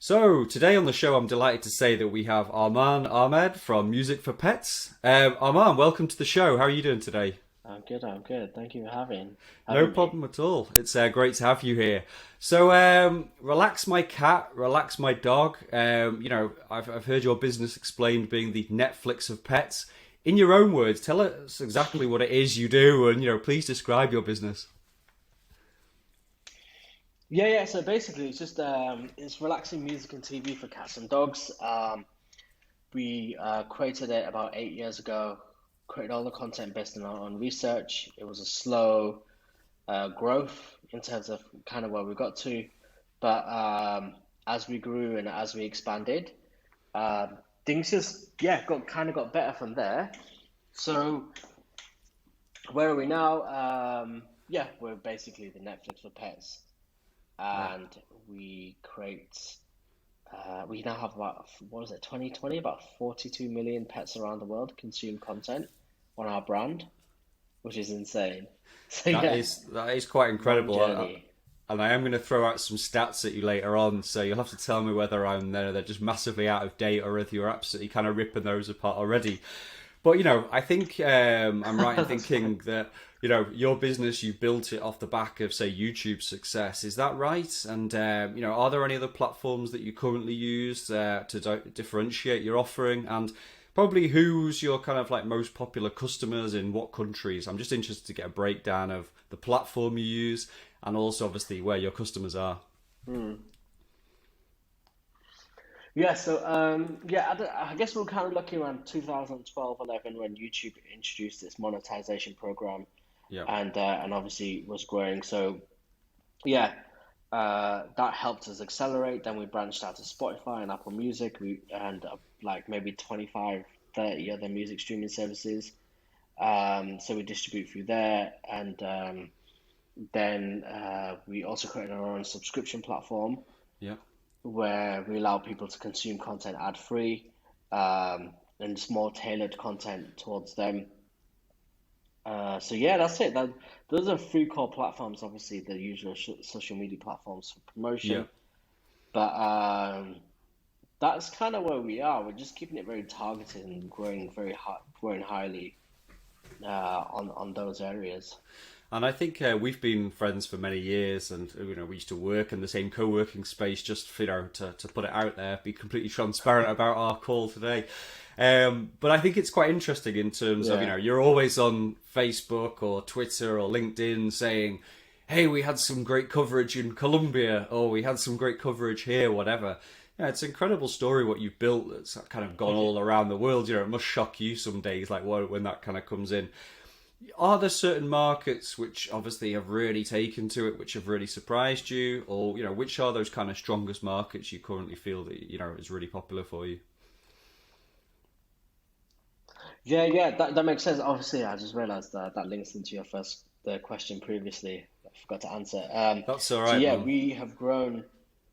So, today on the show, I'm delighted to say that we have Amman Ahmed from Music for Pets. Arman, welcome to the show. How are you doing today? I'm good. Thank you for No having me. problem at all. It's great to have you here. So, relax my cat, relax my dog. I've heard your business explained being the Netflix of pets. In your own words, tell us exactly what it is you do, and please describe your business. Yeah. So basically, it's relaxing music and TV for cats and dogs. We created it about 8 years ago. Created all the content based on research. It was a slow growth in terms of kind of where we got to, but as we grew and as we expanded, um, things just got better from there. So where are we now? We're basically the Netflix for pets. Wow. And we create we now have about what is it 2020 about 42 million pets around the world consume content on our brand, which is insane. So That is quite long incredible. journey. And I am going to throw out some stats at you later on, so you'll have to tell me whether they're just massively out of date or if you're absolutely kind of ripping those apart already. But I think I'm right in That's fine. thinking that your business, you built it off the back of, say, YouTube success. Is that right? And are there any other platforms that you currently use to differentiate your offering? And probably who's your kind of like most popular customers in what countries? I'm just interested to get a breakdown of the platform you use and also obviously where your customers are. Hmm. I guess we are kind of lucky around 2012, 11 when YouTube introduced its monetization program, Yeah. and obviously was growing. So yeah, that helped us accelerate. Then we branched out to Spotify and Apple Music. We and like maybe 25, 30 other music streaming services. So we distribute through there, and then we also created our own subscription platform Yeah. where we allow people to consume content ad free, and it's more tailored content towards them. So yeah, that's it. Those are three core platforms. Obviously, the usual social media platforms for Yeah. promotion, but that's kind of where we are. We're just keeping it very targeted and growing very high, growing highly on those areas. And I think we've been friends for many years, and we used to work in the same co-working space. Just to put it out there, be completely transparent about our call today. But I think it's quite interesting in terms of Yeah. you're always on Facebook or Twitter or LinkedIn saying, "Hey, we had some great coverage in Colombia," or "We had some great coverage here," whatever. Yeah, it's an incredible story what you've built that's kind of gone all around the world. It must shock you some days, like when that kind of comes in. Are there certain markets which obviously have really taken to it, which have really surprised you, or which are those kind of strongest markets you currently feel that is really popular for you? That makes sense. Obviously, I just realized that that links into your first the question previously. I forgot to answer. That's all So right, yeah, man. we have grown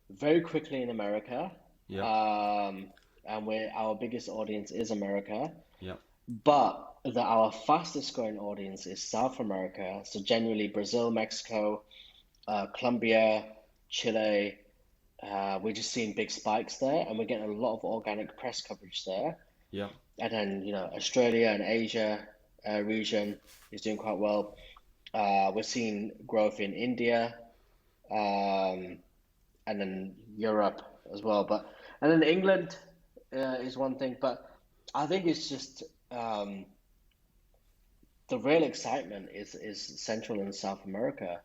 very quickly in America, Yeah, um, and our biggest audience is America. yeah, But our fastest growing audience is South America. So generally Brazil, Mexico, Colombia, Chile. We're just seeing big spikes there, and we're getting a lot of organic press coverage there. yeah. And then, Australia and Asia region is doing quite well. We're seeing growth in India, um, and then Europe as well. And then England is one thing, but I think it's just the real excitement is Central and South America,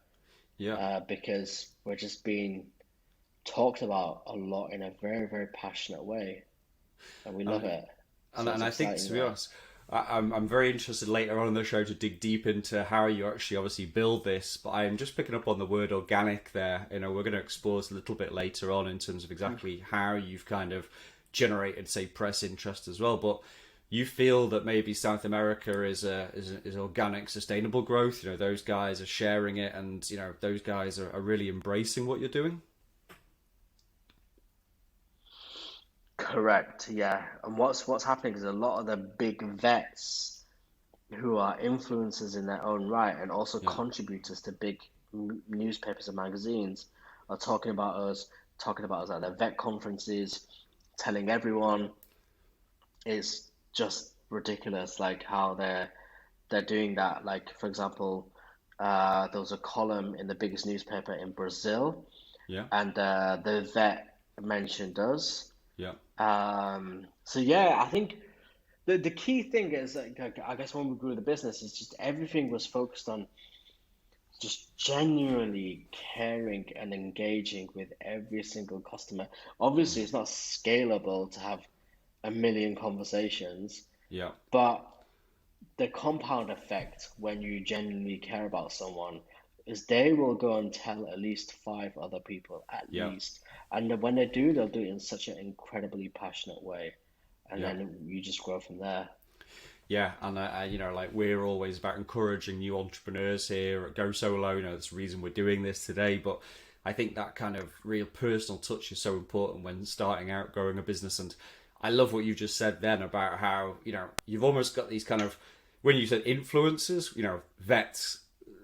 Yeah. because we're just being talked about a lot in a very, very passionate way, and we love And it. and, So it's and I think, exciting to be there. honest, I'm very interested later on in the show to dig deep into how you actually obviously build this. But I'm just picking up on the word organic there. We're going to explore this a little bit later on in terms of exactly how you've kind of generated, say, press interest as well. But you feel that maybe South America is organic, sustainable growth. Those guys are sharing it, and those guys are really embracing what you're doing. Correct, yeah. And what's happening is a lot of the big vets who are influencers in their own right and also Yeah, contributors to big newspapers and magazines are talking about us. talking about us at the vet conferences, telling everyone. It's just ridiculous, like how they're doing that. Like, for example, there was a column in the biggest newspaper in Brazil, Yeah. and the vet mentioned us. Yeah. So yeah, I think the key thing is, like, I guess when we grew the business, is just everything was focused on just genuinely caring and engaging with every single customer. Obviously, it's not scalable to have a million conversations, Yeah. but the compound effect when you genuinely care about someone is they will go and tell at least five other people at Yeah. least. And then when they do, they'll do it in such an incredibly passionate way. And Yeah. then you just grow from there. Yeah, and like we're always about encouraging new entrepreneurs here at Go Solo. That's the reason we're doing this today. But I think that kind of real personal touch is so important when starting out growing a business. And I love what you just said then about how you've almost got these kind of, when you said influencers, vets.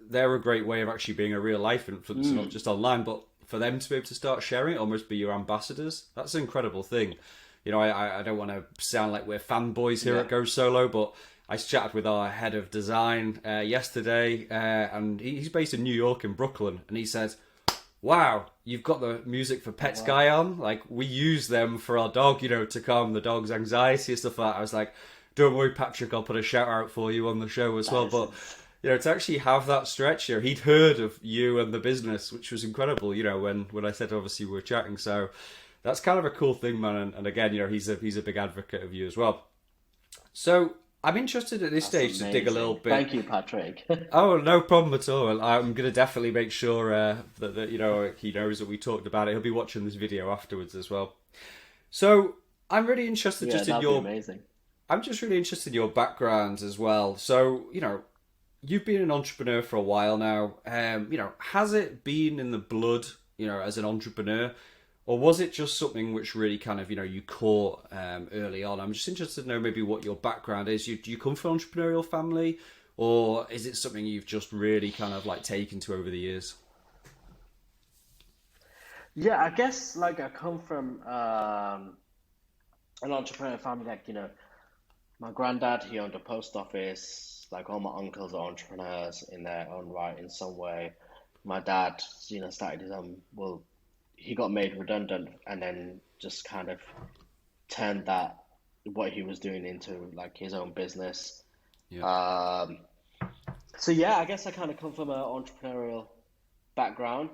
They're a great way of actually being a real life influencer, not just online, but for them to be able to start sharing it, almost be your ambassadors. That's an incredible thing. I don't want to sound like we're fanboys here at Go Solo, but I chatted with our head of design yesterday, and he's based in New York, in Brooklyn, and he said, "Wow, you've got the music for Pets guy on. Like, we use them for our dog, to calm the dog's anxiety and stuff like that." I was like, "Don't worry, Patrick, I'll put a shout out for you on the show as well." But to actually have that stretch, he'd heard of you and the business, which was incredible. When I said obviously we were chatting, so. That's kind of a cool thing, man. And again, he's a big advocate of you as well. So I'm interested at this stage to dig a little bit. Thank you, Patrick. Oh, no problem at all. I'm going to definitely make sure that he knows that we talked about it. He'll be watching this video afterwards as well. So I'm really interested amazing. I'm just really interested in your background as well. So you've been an entrepreneur for a while now. Has it been in the blood, as an entrepreneur? Or was it just something which really kind of, you caught early on? I'm just interested to know maybe what your background is. Do you come from an entrepreneurial family? Or is it something you've just really kind of like taken to over the years? Yeah, I guess like I come from an entrepreneurial family. Like, my granddad, he owned a post office. Like, all my uncles are entrepreneurs in their own right in some way. My dad, started his own, he got made redundant and then just kind of turned what he was doing into like his own business. Yeah. So yeah, I guess I kind of come from an entrepreneurial background.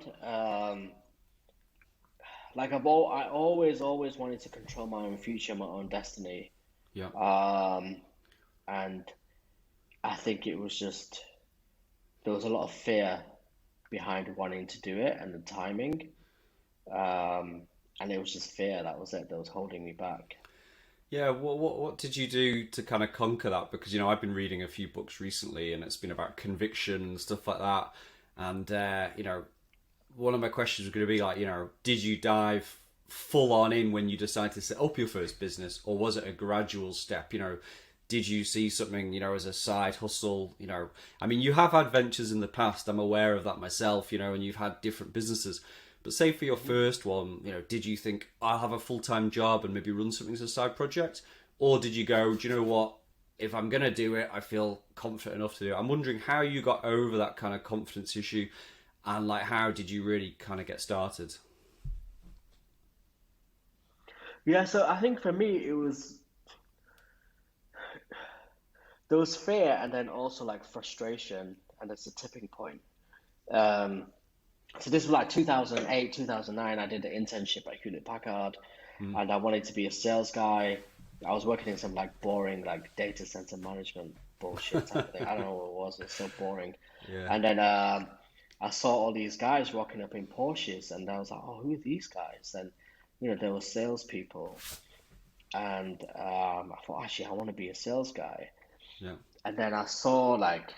Like I always wanted to control my own future, my own destiny. Yeah. And I think it was just, there was a lot of fear behind wanting to do it and the timing. And it was just fear. That was it. That was holding me back. Yeah. What did you do to kind of conquer that? Because I've been reading a few books recently, and it's been about conviction and stuff like that. And one of my questions was going to be like, did you dive full on in when you decided to set up your first business, or was it a gradual step? Did you see something, as a side hustle? I mean, you have had ventures in the past. I'm aware of that myself. And you've had different businesses. But say for your first one, did you think, I'll have a full-time job and maybe run something as a side project? Or did you go, do you know what? If I'm going to do it, I feel confident enough to do it. I'm wondering how you got over that kind of confidence issue, and like, how did you really kind of get started? Yeah, so I think for me, there was fear and then also like frustration, and it's a tipping point. Um, So this was like 2008, 2009. I did an internship at Hewlett Packard, and I wanted to be a sales guy. I was working in some like boring like data center management bullshit type of thing. I don't know what it was. It was so boring. Yeah. And then I saw all these guys rocking up in Porsches, and I was like, oh, who are these guys? And they were salespeople, and I thought, actually, I want to be a sales guy. Yeah. And then I saw like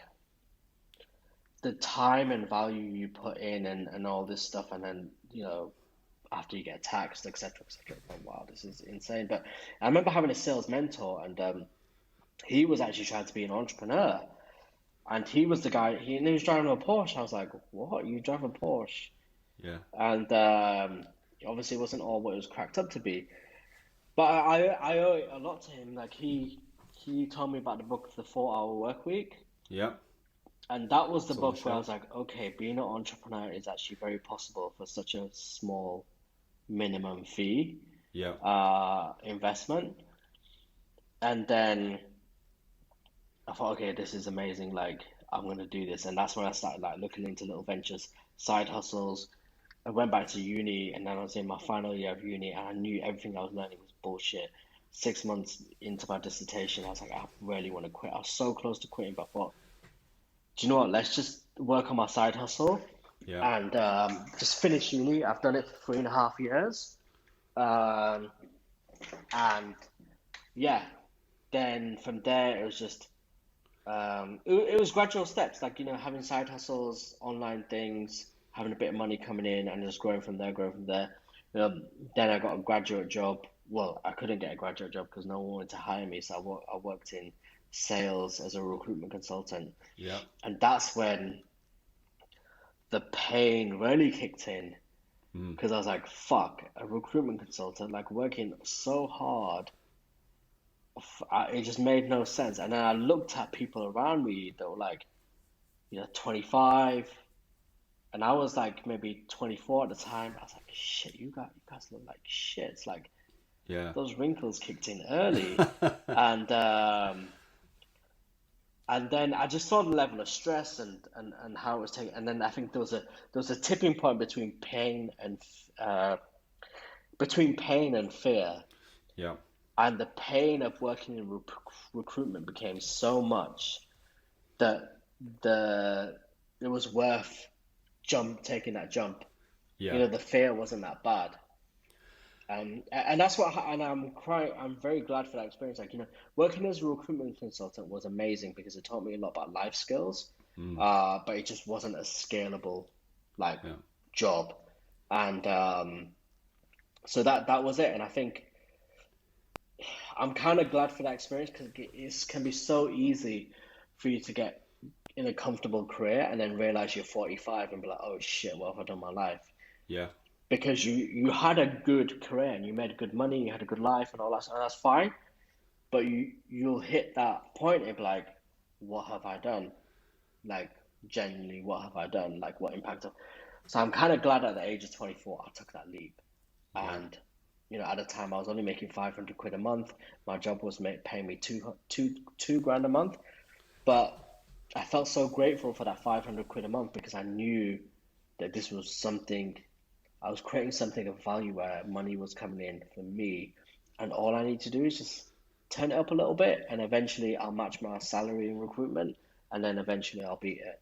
the time and value you put in and all this stuff, and then after you get taxed, etc., etc. Wow, this is insane. But I remember having a sales mentor, and he was actually trying to be an entrepreneur, and he was the guy. He was driving a Porsche. I was like, "What? You drive a Porsche?" Yeah. And obviously it wasn't all what it was cracked up to be. But I owe it a lot to him. Like he told me about the book, The 4 Hour Work Week, Yeah. and that was the It's on the book where I was shelf. like, okay, being an entrepreneur is actually very possible for such a small minimum fee Yeah. investment. And then I thought, okay, this is amazing. Like, I'm gonna do this, and that's when I started like looking into little ventures, side hustles. I went back to uni, and then I was in my final year of uni, and I knew everything I was learning was bullshit. 6 months into my dissertation, I was like, I really want to quit. I was so close to quitting, but I thought, do you know what? Let's just work on my side hustle Yeah. and just finish uni. I've done it for 3.5 years, um, and yeah, then from there it was just it was gradual steps, like having side hustles, online things, having a bit of money coming in, and just growing from there, growing from there. Then I got a graduate job. Well, I couldn't get a graduate job because no one wanted to hire me, so I worked in sales as a recruitment consultant, Yeah. and that's when the pain really kicked in Mm. because I was like, fuck, a recruitment consultant, like working so hard. It just made no sense. And then I looked at people around me that were like, 25, and I was like maybe 24 at the time. I was like, shit, you guys look like shit. It's like Yeah. those wrinkles kicked in early, and and then I just saw the level of stress and how it was taken. And then I think there was a tipping point uh, between pain and fear. Yeah. And the pain of working in recruitment became so much that the it was worth taking that jump. Yeah. The fear wasn't that bad. And that's and I'm very glad for that experience. Like, working as a recruitment consultant was amazing because it taught me a lot about life skills. Mm. But it just wasn't a scalable like Yeah. job. And so that was it. And I think I'm kind of glad for that experience because it can be so easy for you to get in a comfortable career and then realize you're 45 and be like, oh shit, what have I done with my life? Yeah. Because you had a good career and you made good money, you had a good life and all that, and that's fine. But you'll hit that point and be like, what have I done? Like, genuinely, what have I done? Like, what impact? So I'm kind of glad at the age of 24 I took that leap. Yeah. And at the time I was only making 500 quid a month. My job was paying me two grand a month, but I felt so grateful for that 500 quid a month because I knew that this was something. I was creating something of value where money was coming in for me, and all I need to do is just turn it up a little bit, and eventually I'll match my salary in recruitment, and then eventually I'll beat it.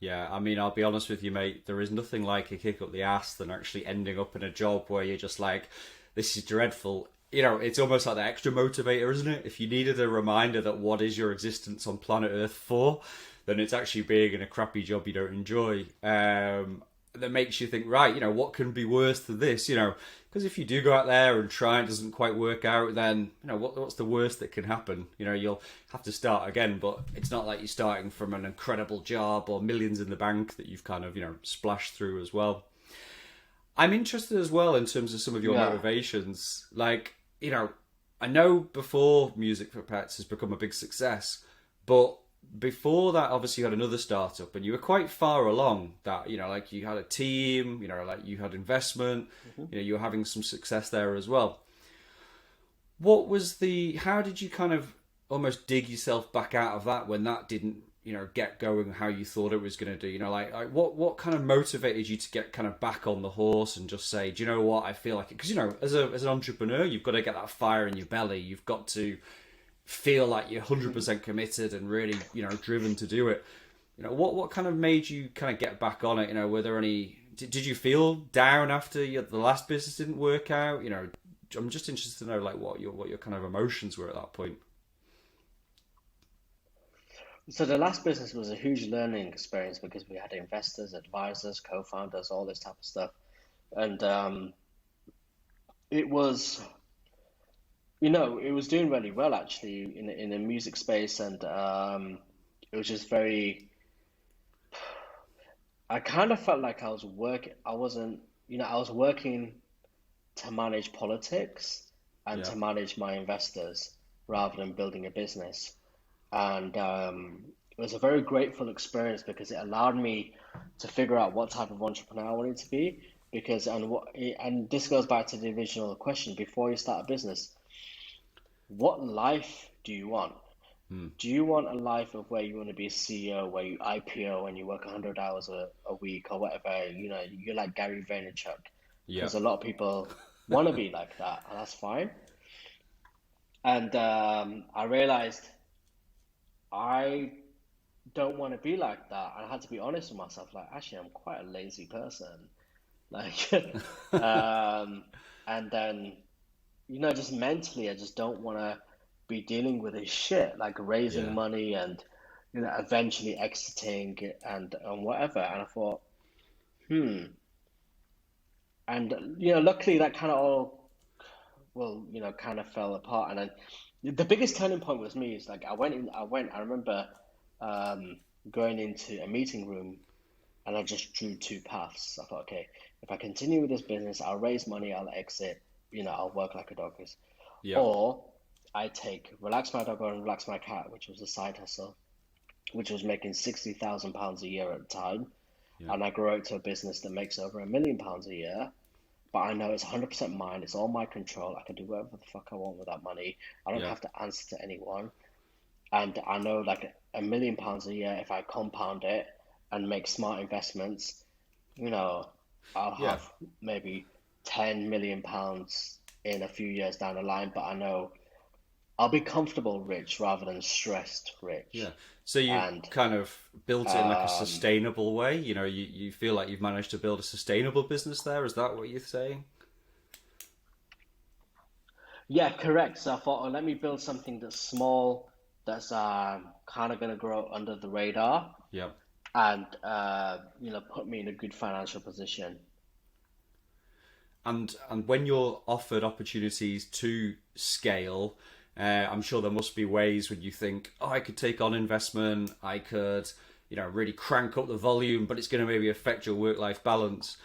Yeah, I mean, I'll be honest with you, mate. There is nothing like a kick up the ass than actually ending up in a job where you're just like, this is dreadful. It's almost like the extra motivator, isn't it? If you needed a reminder that what is your existence on planet Earth for, then it's actually being in a crappy job you don't enjoy. That makes you think, right, what can be worse than this? Because if you do go out there and try and it doesn't quite work out, then what's the worst that can happen? You'll have to start again, but it's not like you're starting from an incredible job or millions in the bank that you've kind of splashed through as well. I'm interested as well in terms of some of your Yeah. motivations. Like, I know before Music for Pets has become a big success, but before that, obviously, you had another startup and you were quite far along that, like you had a team, like you had investment, you were having some success there as well. How did you kind of almost dig yourself back out of that when that didn't, get going how you thought it was going to do? Like what kind of motivated you to get kind of back on the horse and just say, do you know what, I feel like it? Because, as an entrepreneur, you've got to get that fire in your belly. You've got to feel like you're 100% committed and really, driven to do it. What kind of made you kind of get back on it? Were there any, did you feel down after the last business didn't work out? I'm just interested to know like what your kind of emotions were at that point. So the last business was a huge learning experience because we had investors, advisors, co-founders, all this type of stuff, and it was, it was doing really well actually in the music space, and it was just very. I kind of felt like I was working. I wasn't, I was working to manage politics and Yeah. to manage my investors rather than building a business. And it was a very grateful experience because it allowed me to figure out what type of entrepreneur I wanted to be. Because and this goes back to the original question: before you start a business, what life do you want? Mm. Do you want a life of where you want to be a CEO, where you IPO and you work 100 hours a week or whatever? You're like Gary Vaynerchuk, Yeah. because a lot of people want to be like that, and that's fine. And I realized I don't want to be like that. I had to be honest with myself. Like, actually, I'm quite a lazy person. Like, um, and then, just mentally, I just don't want to be dealing with this shit, like raising Yeah. money and, eventually exiting and whatever. And I thought, hmm. And, luckily that kind of all, well, kind of fell apart. And then the biggest turning point was me is like, I remember um, going into a meeting room and I just drew two paths. I thought, okay, if I continue with this business, I'll raise money, I'll exit, I'll work like a dog. Yeah. Or I take Relax My Dog and Relax My Cat, which was a side hustle, which was making £60,000 a year at the time. Yeah. And I grew it to a business that makes over £1 million a year. But I know it's 100% mine, it's all my control. I can do whatever the fuck I want with that money. I don't Yeah. have to answer to anyone. And I know like £1 million a year, if I compound it and make smart investments, you know, I'll Yeah. have maybe £10 million in a few years down the line, but I know I'll be comfortable rich rather than stressed Yeah. rich. So you And kind of built it in like a um, sustainable way. You feel like you've managed to build a sustainable business there. Is that what you're saying? yeah, correct. So I thought, oh, let me build something that's small, that's kind of going to grow under the radar, Yeah. and put me in a good financial position. And when you're offered opportunities to scale, I'm sure there must be ways when you think, oh, I could take on investment, I could, really crank up the volume, but it's going to maybe affect your work-life balance.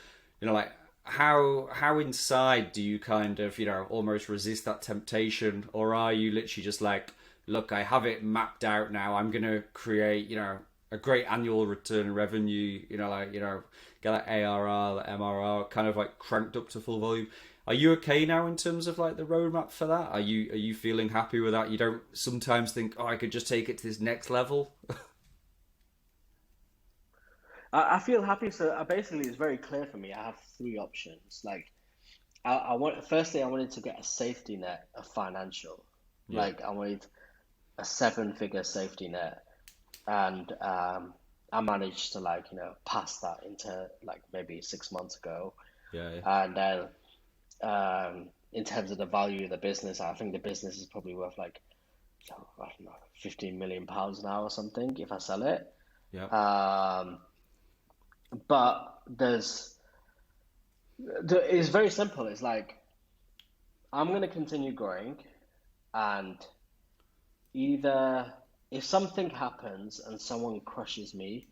Like how inside do you kind of, almost resist that temptation, or are you literally just like, look, I have it mapped out now. I'm going to create, a great annual return revenue, get that ARR, that MRR kind of like cranked up to full volume. Are you okay now in terms of like the roadmap for that? Are you feeling happy with that? You don't sometimes think, oh, I could just take it to this next level? I feel happy. So basically, it's very clear for me. I have three options. Like, firstly, I wanted to get a safety net of financial. Yeah, Like, I wanted a seven-figure safety net, and I managed to like pass that into like maybe 6 months ago. yeah, yeah, And then in terms of the value of the business, I think the business is probably worth like I don't know, £15 million now or something if I sell it. yeah, Um, but it's very simple. It's like I'm gonna continue growing, and either if something happens and someone crushes me,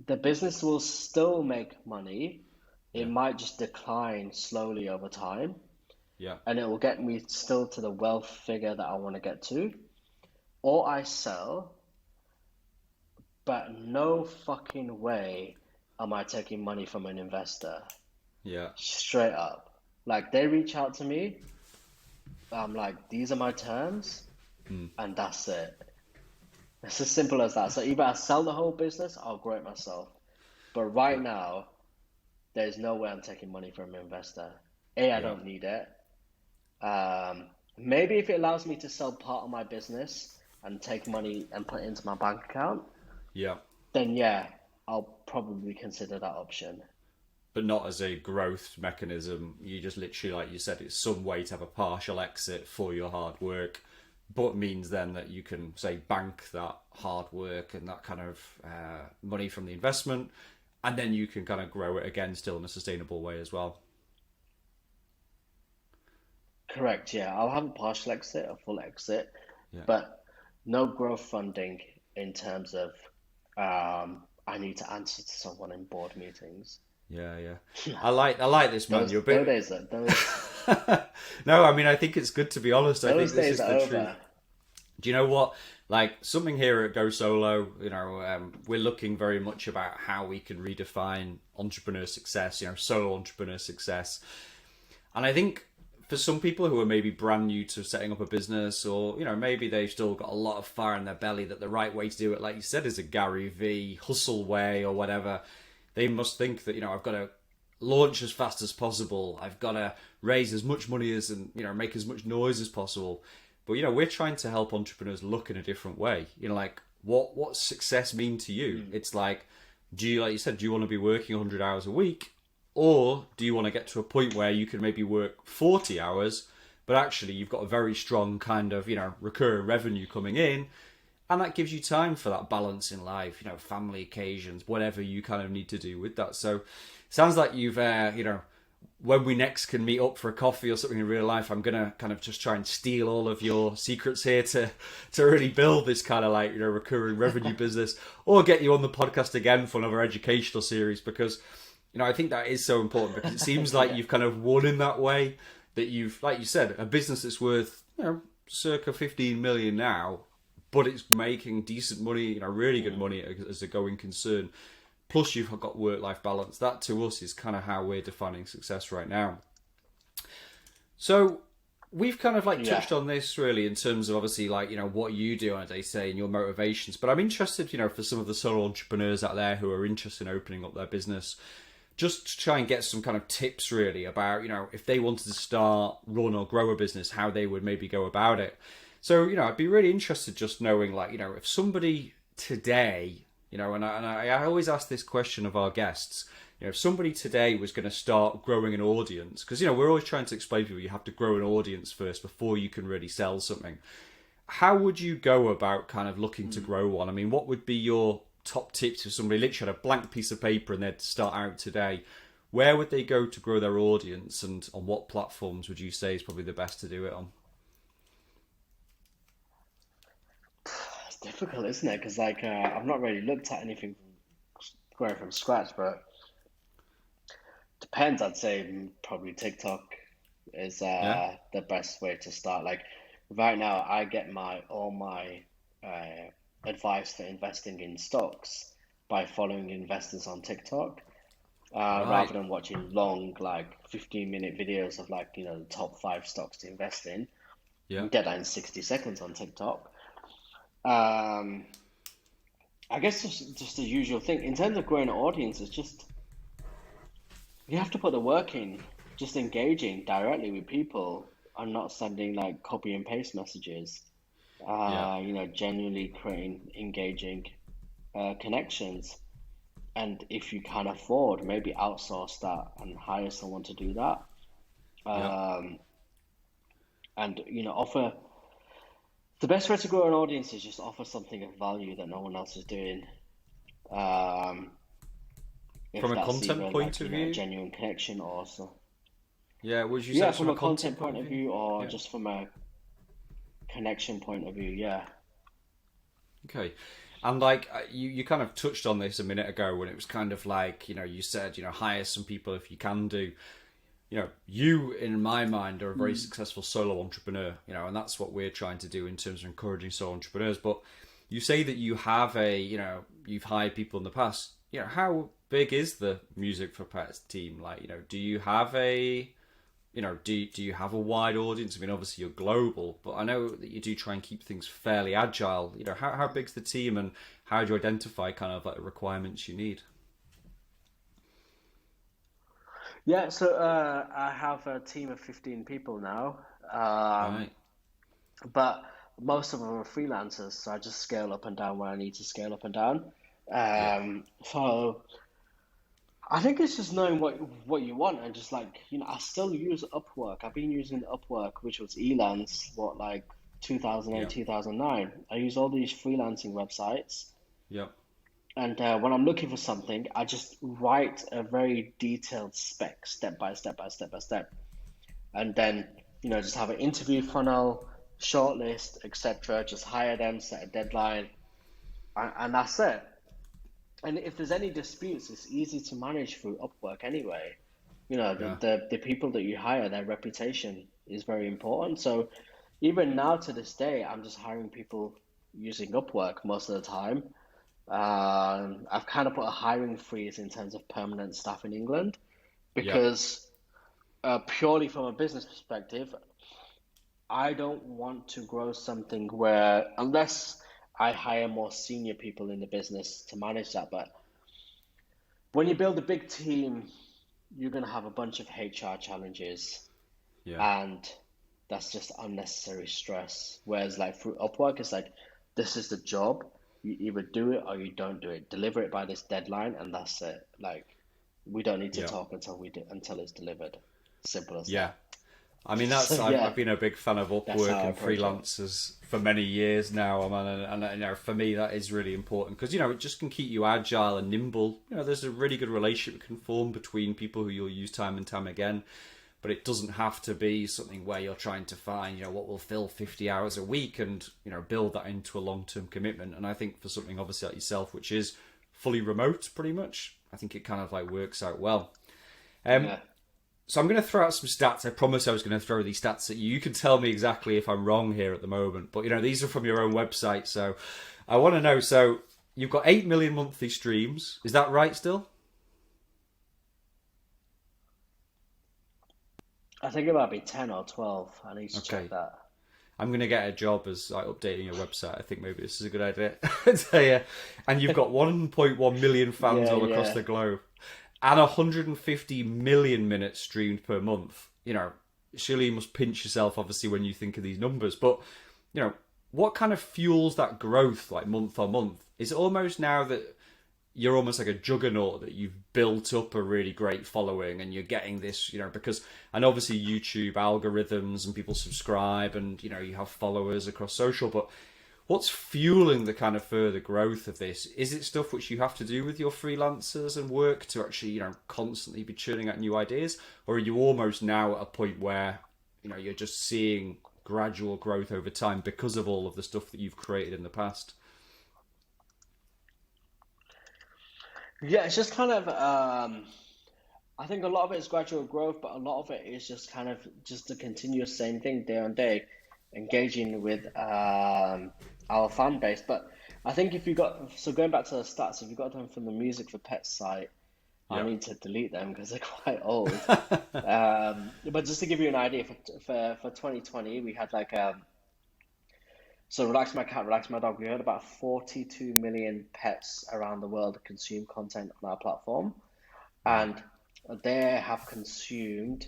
the business will still make money. It yeah, might just decline slowly over time, yeah, and it will get me still to the wealth figure that I want to get to. Or I sell, but no fucking way am I taking money from an investor. yeah, Straight up. Like they reach out to me, I'm like, these are my terms, mm, and that's it. It's as simple as that. So either I sell the whole business, I'll grow it myself. But right yeah, now, there's no way I'm taking money from an investor. A, I yeah, don't need it. Maybe if it allows me to sell part of my business and take money and put it into my bank account, yeah. then yeah, I'll probably consider that option. But not as a growth mechanism. You just literally, like you said, it's some way to have a partial exit for your hard work, but means then that you can say bank that hard work and that kind of money from the investment, and then you can kind of grow it again still in a sustainable way as well. Correct, yeah. I'll have a partial exit, a full exit, Yeah. but no growth funding in terms of I need to answer to someone in board meetings. Yeah, yeah. I like this, man. Those You're a those bit days are those. No, I mean, I think it's good to be honest. I think Those this days is are the truth. over. Do you know what? Like something here at Go Solo, we're looking very much about how we can redefine entrepreneur success, solo entrepreneur success. And I think for some people who are maybe brand new to setting up a business, or maybe they've still got a lot of fire in their belly, that the right way to do it, like you said, is a Gary V hustle way or whatever. They must think that I've got to launch as fast as possible. I've got to raise as much money as and make as much noise as possible. But we're trying to help entrepreneurs look in a different way. Like what success mean to you? It's like, like you said, do you want to be working 100 hours a week? Or do you want to get to a point where you can maybe work 40 hours, but actually you've got a very strong kind of, recurring revenue coming in, and that gives you time for that balance in life, family occasions, whatever you kind of need to do with that. So it sounds like you've, when we next can meet up for a coffee or something in real life, I'm going to kind of just try and steal all of your secrets here to really build this kind of like, recurring revenue business, or get you on the podcast again for another educational series, because I think that is so important, because it seems like you've kind of won in that way, that you've, like you said, a business that's worth, circa 15 million now, but it's making decent money, really good money as a going concern. Plus you've got work-life balance. That to us is kind of how we're defining success right now. So we've kind of like touched on this really in terms of obviously like, what you do on a day-to-day and your motivations. But I'm interested, for some of the solo entrepreneurs out there who are interested in opening up their business, just to try and get some kind of tips really about, if they wanted to start, run or grow a business, how they would maybe go about it. So, I'd be really interested just knowing like, if somebody today, and I always ask this question of our guests, if somebody today was going to start growing an audience, because, we're always trying to explain to people you have to grow an audience first before you can really sell something. How would you go about kind of looking to grow one? I mean, what would be your top tips if somebody literally had a blank piece of paper and they'd start out today? Where would they go to grow their audience, and on what platforms would you say is probably the best to do it on? It's difficult, isn't it? Because like I've not really looked at anything growing from scratch, but depends. I'd say probably TikTok is Yeah, the best way to start. Like right now, I get all my advice for investing in stocks by following investors on TikTok, right. rather than watching long, like 15-minute videos of like, the top five stocks to invest in. You Yeah, can get that in 60 seconds on TikTok. Um, I guess just the usual thing. In terms of growing an audience, it's just you have to put the work in, just engaging directly with people and not sending like copy and paste messages. yeah, Genuinely creating engaging connections. And if you can afford, maybe outsource that and hire someone to do that. yeah. Um, and offer the best way to grow an audience is just offer something of value that no one else is doing. Um, From if a that's content either point like, of a view? genuine connection or so. Yeah, would you say Yeah, it's from from a a content content point point of of view? view or Yeah. just from a connection point of view, yeah. Okay. And like you kind of touched on this a minute ago when it was kind of like, you said, hire some people if you can do. You in my mind are a very successful solo entrepreneur, and that's what we're trying to do in terms of encouraging solo entrepreneurs. But you say that you have you've hired people in the past. How big is the Music for Pets team? Like, do you have do you have a wide audience? I mean, obviously you're global, but I know that you do try and keep things fairly agile. How big's the team, and how do you identify kind of like the requirements you need? Yeah, so I have a team of 15 people now, um, Right. but most of them are freelancers, so I just scale up and down where I need to scale up and down. Yeah. So I think it's just knowing what you want and just like, I still use Upwork. I've been using Upwork, which was Elance, like 2008, Yeah. 2009. I use all these freelancing websites. Yeah. And when I'm looking for something, I just write a very detailed spec, step by step by step by step. And then, just have an interview funnel, shortlist, etc. Just hire them, set a deadline, and that's it. And if there's any disputes, it's easy to manage through Upwork anyway. Yeah. The people that you hire, their reputation is very important. So even now to this day, I'm just hiring people using Upwork most of the time. I've kind of put a hiring freeze in terms of permanent staff in England Yeah. because purely from a business perspective, I don't want to grow something where, unless I hire more senior people in the business to manage that, but when you build a big team, you're going to have a bunch of HR challenges, Yeah. and that's just unnecessary stress. Whereas, like through Upwork, it's like, this is the job. You either do it or you don't do it. Deliver it by this deadline, and that's it. Like, we don't need to Yeah. talk until it's delivered. Simple as Yeah. that. I mean, So I've yeah, been a big fan of that's how Upwork I and approach it. freelancers for many years now, man, for me that is really important because it just can keep you agile and nimble. There's a really good relationship that can form between people who you'll use time and time again, but it doesn't have to be something where you're trying to find what will fill 50 hours a week and build that into a long-term commitment. And I think for something obviously like yourself, which is fully remote, pretty much, I think it kind of like works out well. Um, Yeah. So I'm going to throw out some stats. I promised I was going to throw these stats at you. You can tell me exactly if I'm wrong here at the moment. But, these are from your own website. So I want to know. So you've got 8 million monthly streams. Is that right still? I think it might be 10 or 12. I need to check Okay. that. I'm going to get a job as like updating your website. I think maybe this is a good idea. So, yeah. And you've got 1.1 million fans Yeah, all across yeah. the globe and 150 million minutes streamed per month. Surely you must pinch yourself, obviously, when you think of these numbers. But, what kind of fuels that growth, like month on month? Is it almost now that you're almost like a juggernaut that you've built up a really great following and you're getting this, because, and obviously YouTube algorithms and people subscribe and, you have followers across social, but what's fueling the kind of further growth of this? Is it stuff which you have to do with your freelancers and work to actually, constantly be churning out new ideas? Or are you almost now at a point where, you're just seeing gradual growth over time because of all of the stuff that you've created in the past? Yeah, it's just kind of I think a lot of it is gradual growth, but a lot of it is just kind of just the continuous same thing day on day, engaging with our fan base. But I think if you got, so going back to the stats, if you got them from the Music for Pets site, I Yeah. need to delete them because they're quite old. But just to give you an idea, for 2020, we had like so Relax My Cat, Relax My Dog. We had about 42 million pets around the world consume content on our platform, Wow. and they have consumed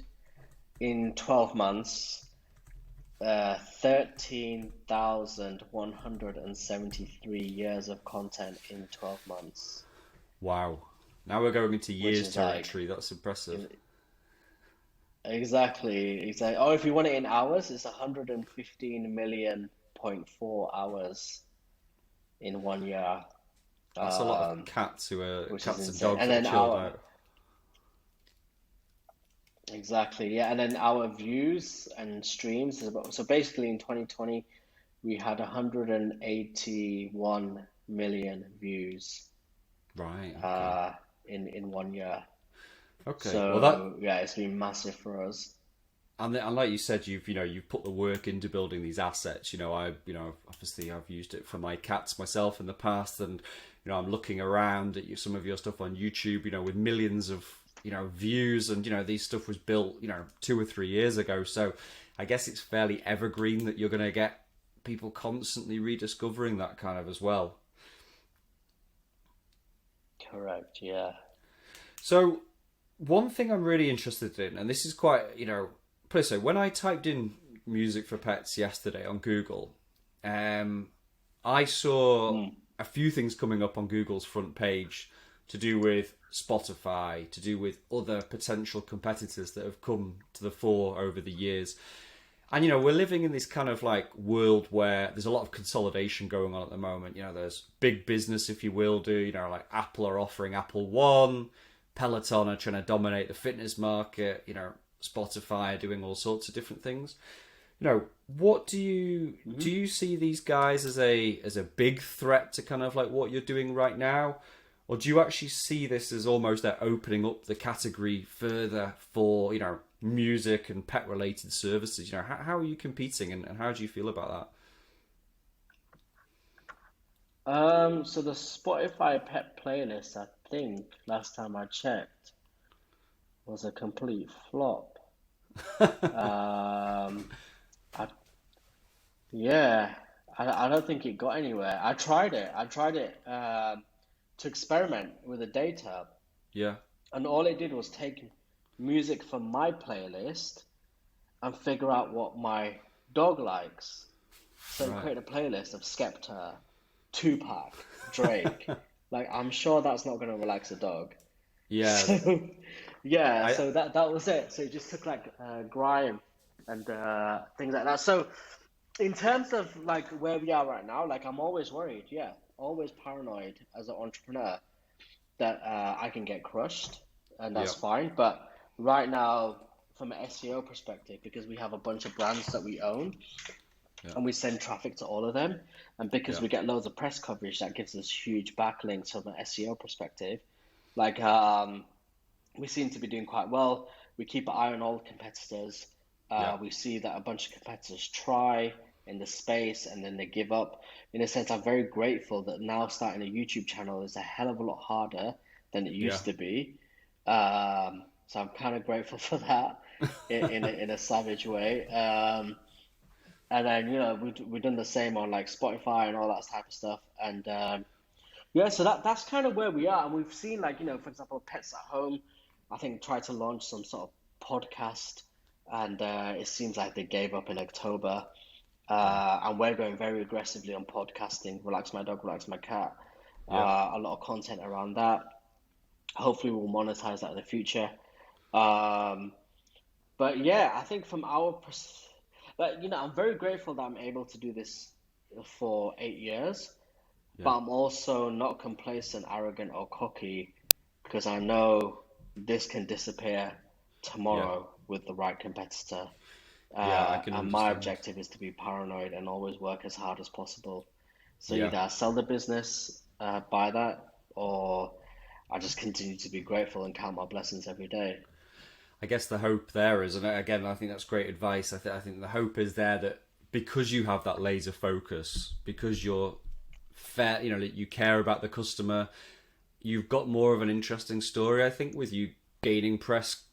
in 12 months 13,173 years of content in 12 months, Wow. Now we're going into which years is like territory. That's impressive. exactly. Oh, if you want it in hours, it's 115 million point 4 hours in 1 year, That's a lot of um, which is cats and insane. dogs And that are then chilled our out. exactly, yeah, and then our views and streams is about, so basically in 2020 we had 181 million views Right. Okay. uh in 1 year. Okay. Well, that So yeah, it's been massive for us. and like you said, you've put the work into building these assets. Obviously I've used it for my cats myself in the past, and I'm looking around at some of your stuff on YouTube. With millions of views, and these stuff was built 2 or 3 years ago. So I guess it's fairly evergreen that you're going to get people constantly rediscovering that kind of as well. Correct, yeah. So one thing I'm really interested in, and this is quite, put it this way, when I typed in music for pets yesterday on Google, I saw Mm, a few things coming up on Google's front page to do with Spotify, to do with other potential competitors that have come to the fore over the years. And we're living in this kind of like world where there's a lot of consolidation going on at the moment. There's big business, if you will, like Apple are offering Apple One, Peloton are trying to dominate the fitness market, Spotify are doing all sorts of different things. What do you see these guys as a big threat to kind of like what you're doing right now? Or do you actually see this as almost that opening up the category further for, music and pet related services? How are you competing, and how do you feel about So the Spotify pet playlist, I think last time I checked, was a complete flop. that? Um, I, yeah, I don't think it got anywhere. I tried it. To experiment with the data, Yeah, and all it did was take music from my playlist and figure out what my dog likes. So it right. created a playlist of Skepta, Tupac, Drake. Like, I'm sure that's not going to relax a dog. Yeah, So yeah, I so that was it. So it just took like grime and things like that. So in terms of like where we are right now, like I'm always worried, yeah, always paranoid as an entrepreneur that I can get crushed, and yeah, that's fine. But right now, from an SEO perspective, because we have a bunch of brands that we own yeah, and we send traffic to all of them, and because yeah, we get loads of press coverage, that gives us huge backlinks from an SEO perspective. Like we seem to be doing quite well. We keep an eye on all competitors. yeah, We see that a bunch of competitors try in the space and then they give up. In a sense, I'm very grateful that now starting a YouTube channel is a hell of a lot harder than it yeah, used to be. So I'm kind of grateful for that in a savage way. And then, we've done the same on like Spotify and all that type of stuff. And yeah, so that's kind of where we are, and we've seen like for example, Pets at Home, I think tried to launch some sort of podcast, and it seems like they gave up in October. yeah, And we're going very aggressively on podcasting. Relax my dog, relax my cat. yeah. A lot of content around that. Hopefully, we'll monetize that in the future. Um, but yeah, I think from but I'm very grateful that I'm able to do this for 8 years. Yeah. But I'm also not complacent, arrogant, or cocky because I know this can disappear Yeah, tomorrow with the right competitor. yeah, I can And my understand. objective is to be paranoid and always work as hard as possible. So Yeah, either I sell the business by that, or I just continue to be grateful and count my blessings every day. I guess the hope there is, and again, I think that's great advice. I think the hope is there that because you have that laser focus, because you're fair, you care about the customer, you've got more of an interesting story. I think with you gaining press,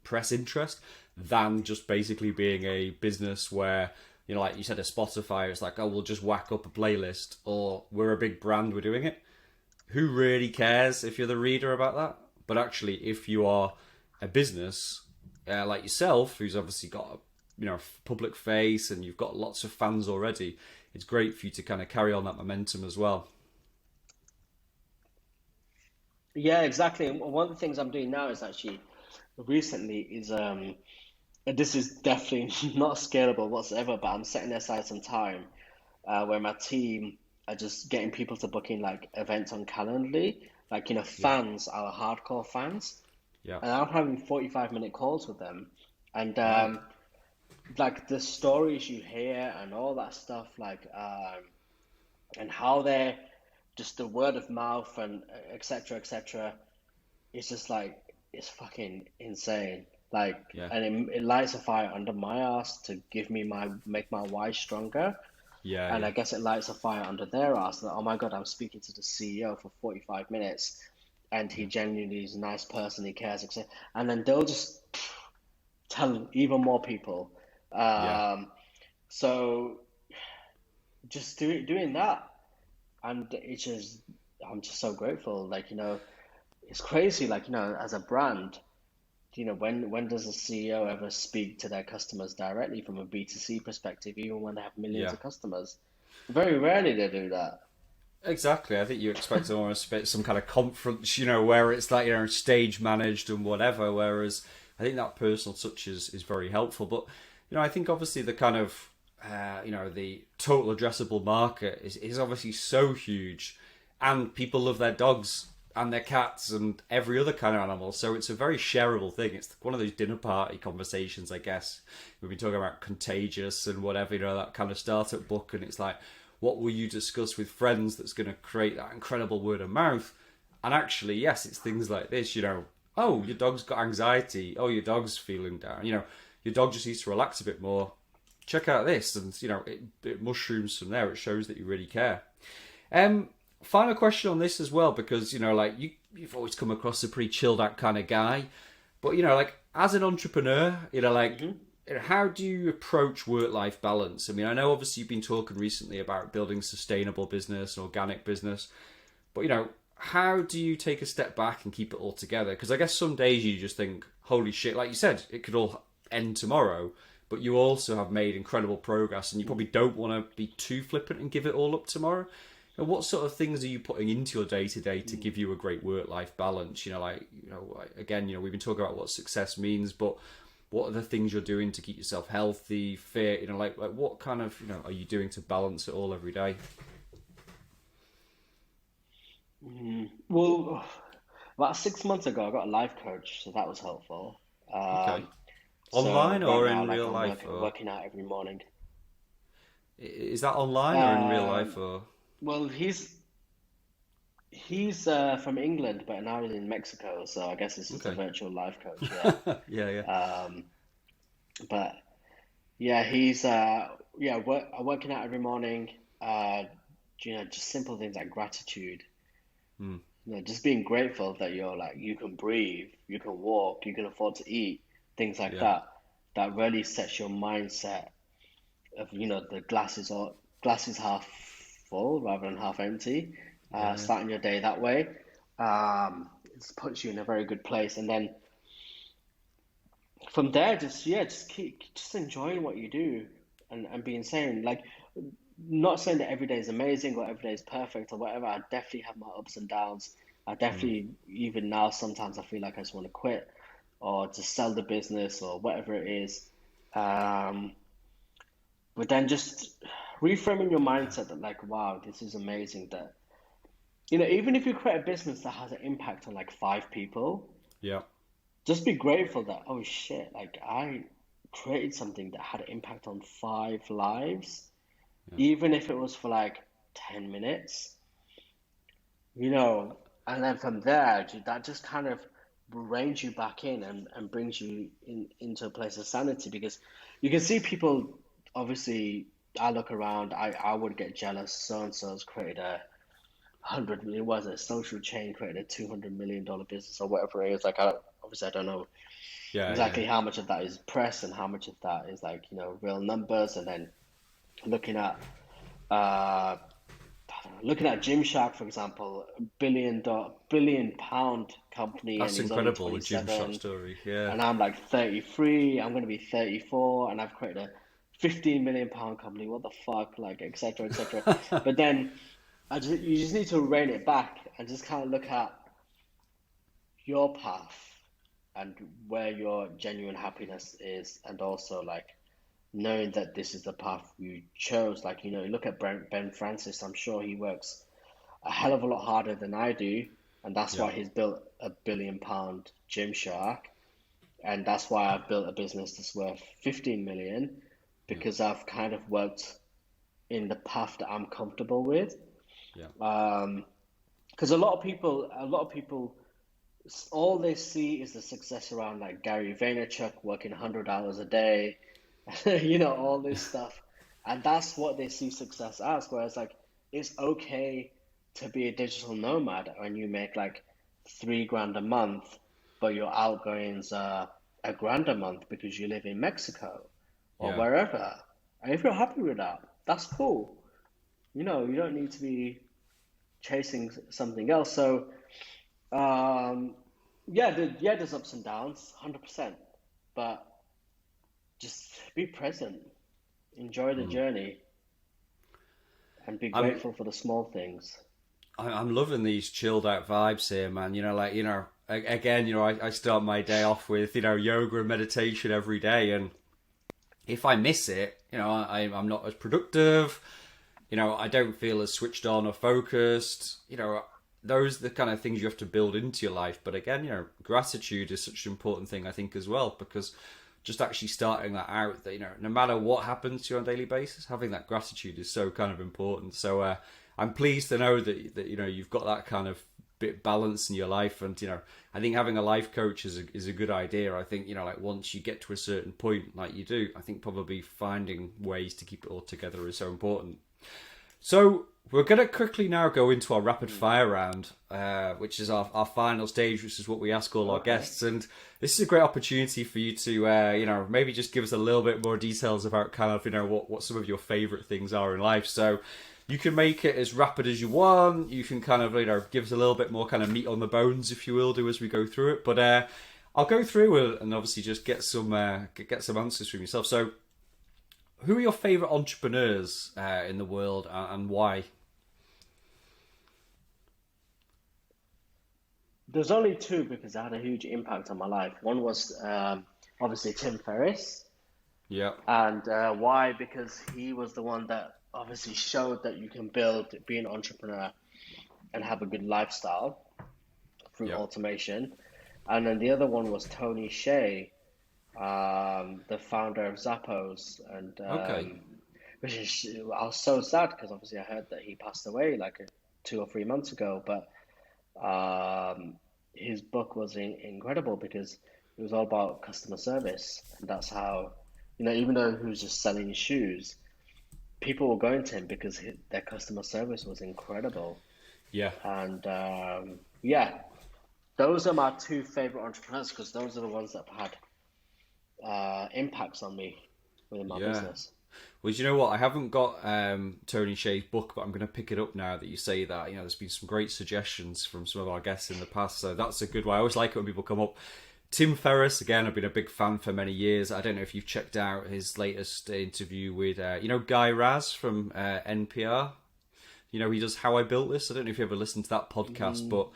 press interest than just basically being a business where like you said, a Spotify. It's like, oh, we'll just whack up a playlist, or we're a big brand, we're doing it. Who really cares if you're the reader about that? But actually, if you are a business like yourself, who's obviously got public face and you've got lots of fans already, it's great for you to kind of carry on that momentum as well. Yeah, exactly. And one of the things I'm doing now is actually recently is and this is definitely not scalable whatsoever, but I'm setting aside some time where my team are just getting people to book in like events on Calendly, like Yeah, fans, our hardcore fans, yeah, and I'm having 45-minute calls with them, and right, like the stories you hear and all that stuff, like and how they're just the word of mouth and etc. etc. It's just like it's fucking insane. Like, yeah, and it lights a fire under my ass to make my why stronger. yeah, And yeah, I guess it lights a fire under their ass that, oh my God, I'm speaking to the CEO for 45 minutes and he yeah, genuinely is a nice person, he cares, etc. And then they'll just tell even more people. yeah. Um, so just doing that, and I'm just so grateful. Like, it's crazy. Like, as a brand, when does a CEO ever speak to their customers directly from a B2C perspective, even when they have millions Yeah. of customers? Very rarely they do that. Exactly. I think you expect almost some kind of conference, where it's like, stage managed and whatever. Whereas I think that personal touch is very helpful. But, I think obviously the kind of, the total addressable market is obviously so huge, and people love their dogs and their cats and every other kind of animal. So it's a very shareable thing. It's one of those dinner party conversations, I guess. We've been talking about Contagious and whatever, that kind of startup book. And it's like, what will you discuss with friends that's going to create that incredible word of mouth? And actually, yes, it's things like this, oh, your dog's got anxiety. Oh, your dog's feeling down. Your dog just needs to relax a bit more. Check out this. And, it mushrooms from there. It shows that you really care. Final question on this as well, because, you've always come across a pretty chilled out kind of guy. But, as an entrepreneur, how do you approach work-life balance? I mean, I know obviously you've been talking recently about building sustainable business, organic business, but, how do you take a step back and keep it all together? Because I guess some days you just think, holy shit, like you said, it could all end tomorrow, but you also have made incredible progress and you probably don't want to be too flippant and give it all up tomorrow. And what sort of things are you putting into your day-to-day to give you a great work-life balance? Again, we've been talking about what success means, but what are the things you're doing to keep yourself healthy, fit? Like what kind of, are you doing to balance it all every day? Well, about 6 months ago, I got a life coach, so that was helpful. Okay. So Online right or now, in like real I'm life? working out every morning. Is that online or in real life? Or Well, he's from England, but now he's in Mexico, so I guess it's just a okay. virtual life coach. Yeah. Yeah. But yeah, he's working out every morning. Just simple things like gratitude. Hmm. Just being grateful that you can breathe, you can walk, you can afford to eat, things like Yeah. that. That really sets your mindset of, the glass is half full rather than half empty. Yeah. Starting your day that way, it puts you in a very good place. And then from there, just keep enjoying what you do and being sane. Like, not saying that every day is amazing or every day is perfect or whatever. I definitely have my ups and downs. I Hmm. definitely, even now, sometimes I feel like I just want to quit or just sell the business or whatever it is. Um, but then just reframing your mindset that, like, wow, this is amazing. That, even if you create a business that has an impact on like 5 people, Yeah. just be grateful that, oh shit, like I created something that had an impact on 5 lives, Yeah. even if it was for like 10 minutes, you know, and then from there, that just kind of reins you back in and brings you into a place of sanity because you can see people, obviously, I look around, I would get jealous. So and so's created a it was a social chain, created a $200 million business or whatever it is. Like, obviously, I don't know Yeah. exactly how much of that is press and how much of that is like, real numbers. And then looking at uh, looking at Gymshark, for example, billion pound company, and That's he's only incredible, the Gym Shot 27, story. Yeah. and I'm like 33. I'm gonna be 34, and I've created a 15 million pound company. What the fuck, like, etc., etc. But then you just need to rein it back and just kind of look at your path and where your genuine happiness is, and also like knowing that this is the path you chose. Like, look at Ben Francis. I'm sure he works a hell of a lot harder than I do, and that's Yeah. why he's built a billion-pound Gymshark, and that's why I've built a business that's worth 15 million, Yeah. because I've kind of worked in the path that I'm comfortable with. Yeah. Because a lot of people, all they see is the success around like Gary Vaynerchuk working 100 hours a day, all this stuff. And that's what they see success as. Whereas, like, it's okay to be a digital nomad when you make like 3 grand a month, but your outgoings are a grand a month because you live in Mexico or Yeah. wherever. And if you're happy with that, that's cool. You don't need to be chasing something else. So, um, yeah, there's ups and downs, 100%. But just be present, enjoy the Hmm. journey, and be I'm grateful for the small things. I'm loving these chilled out vibes here, man. Again, I start my day off with yoga and meditation every day, and if I miss it, I'm not as productive. I don't feel as switched on or focused. Those are the kind of things you have to build into your life. But again, gratitude is such an important thing, I think, as well, because just actually starting that out, that, no matter what happens to you on a daily basis, having that gratitude is so kind of important. So I'm pleased to know that you've got that kind of bit balance in your life. And I think having a life coach is a good idea. I think like once you get to a certain point, like you do, I think probably finding ways to keep it all together is so important. So we're going to quickly now go into our rapid fire round, which is our final stage, which is what we ask all our guests. And this is a great opportunity for you to, maybe just give us a little bit more details about kind of, what some of your favorite things are in life. So you can make it as rapid as you want. You can kind of, give us a little bit more kind of meat on the bones, if you will, do as we go through it. But I'll go through and obviously just get some answers from yourself. So who are your favorite entrepreneurs in the world, and why? There's only two because they had a huge impact on my life. One was obviously Tim Ferriss. Yeah. And why? Because he was the one that obviously showed that you can be an entrepreneur and have a good lifestyle through automation. And then the other one was Tony Hsieh, the founder of Zappos, and which is, I was so sad because obviously I heard that he passed away like 2 or 3 months ago. But his book was incredible because it was all about customer service, and that's how, even though he was just selling shoes, people were going to him because their customer service was incredible. Yeah. And those are my two favorite entrepreneurs because those are the ones that have had impacts on me within my business. Well, you know what? I haven't got Tony Hsieh's book, but I'm going to pick it up now that you say that. There's been some great suggestions from some of our guests in the past, so that's a good one. I always like it when people come up. Tim Ferriss, again, I've been a big fan for many years. I don't know if you've checked out his latest interview with, Guy Raz from NPR. He does How I Built This. I don't know if you ever listened to that podcast, but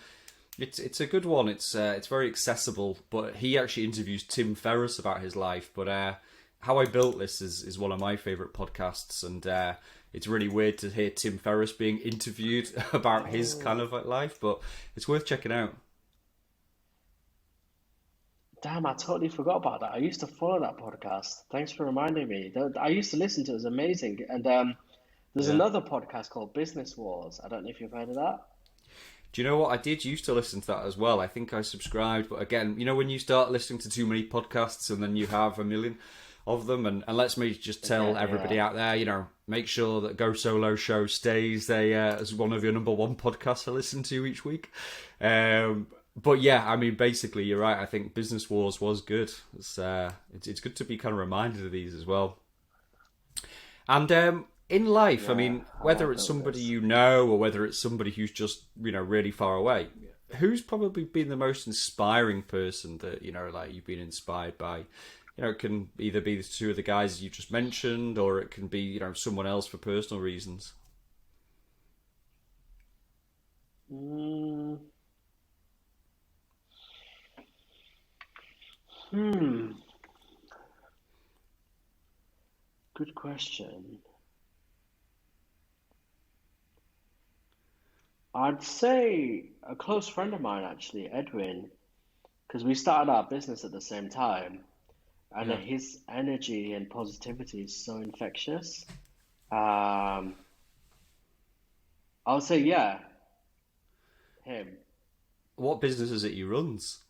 it's a good one. It's very accessible, but he actually interviews Tim Ferriss about his life. But How I Built This is one of my favourite podcasts, and it's really weird to hear Tim Ferriss being interviewed about his kind of life, but it's worth checking out. Damn, I totally forgot about that. I used to follow that podcast. Thanks for reminding me. I used to listen to it. It was amazing. And there's another podcast called Business Wars. I don't know if you've heard of that. Do you know what? I did used to listen to that as well. I think I subscribed. But again, when you start listening to too many podcasts and then you have a million of them, and let's me just tell everybody out there, make sure that Go Solo Show stays as one of your number one podcasts to listen to each week. But yeah, I mean, basically, you're right. I think Business Wars was good. It's good to be kind of reminded of these as well. And in life, I mean, whether it's somebody you know or whether it's somebody who's just really far away, who's probably been the most inspiring person that like you've been inspired by? It can either be the two of the guys you just mentioned, or it can be someone else for personal reasons. Good question. I'd say a close friend of mine, actually, Edwin, because we started our business at the same time, and his energy and positivity is so infectious. I would say, him. What business is it he runs?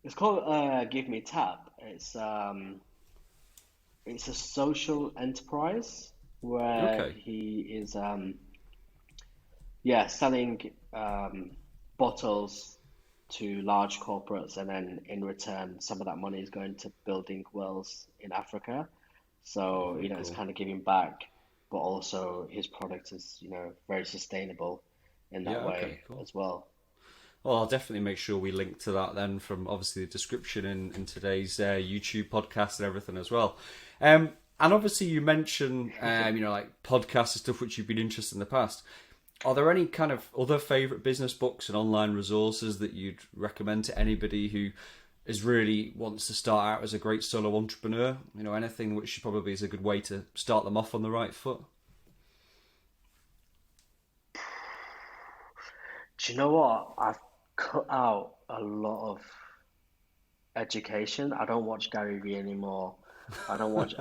It's called Give Me Tap. It's a social enterprise where he is selling bottles to large corporates, and then in return some of that money is going to building wells in Africa. So it's kind of giving back, but also his product is very sustainable in that way as well. Well, I'll definitely make sure we link to that then from obviously the description in today's YouTube podcast and everything as well. And obviously you mentioned, like podcasts and stuff which you've been interested in the past. Are there any kind of other favourite business books and online resources that you'd recommend to anybody who really wants to start out as a great solo entrepreneur? Anything which probably is a good way to start them off on the right foot? Do you know what? I've cut out a lot of education. I don't watch Gary Vee anymore. I don't watch